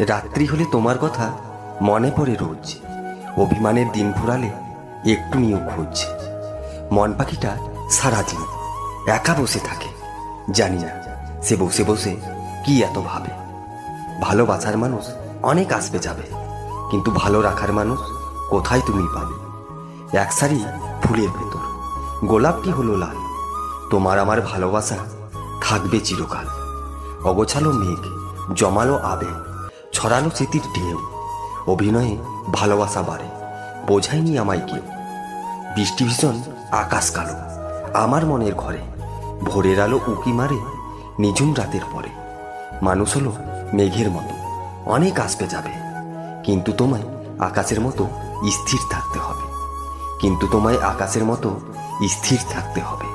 রাত্রি হলে তোমার কথা মনে পড়ে রোজ, অভিমানের দিন ফুরালে একটু নিয়েও খোঁজ। মন পাখিটা সারাদিন একা বসে থাকে, জানি না সে বসে বসে কি এত ভাবে। ভালোবাসার মানুষ অনেক আসবে যাবে, কিন্তু ভালো রাখার মানুষ কোথায় তুমি পাবে? এক সারি ফুলের ভেতর গোলাপটি হলো লাল, তোমার আমার ভালোবাসা থাকবে চিরকাল। অগোছালো মেঘ, জমালো আবেগ, ছড়ালো স্মৃতির ঢেউ, অভিনয়ে ভালোবাসা বাড়ে, বোঝায়নি আমায় কেউ। বৃষ্টি ভীষণ, আকাশ কালো, আমার মনের ঘরে ভোরের আলো উকি মারে নিঝুম রাতের পরে। মানুষ হলো মেঘের মতো, অনেক আসবে যাবে, কিন্তু তোমায় আকাশের মতো স্থির থাকতে হবে, কিন্তু তোমায় আকাশের মতো স্থির থাকতে হবে।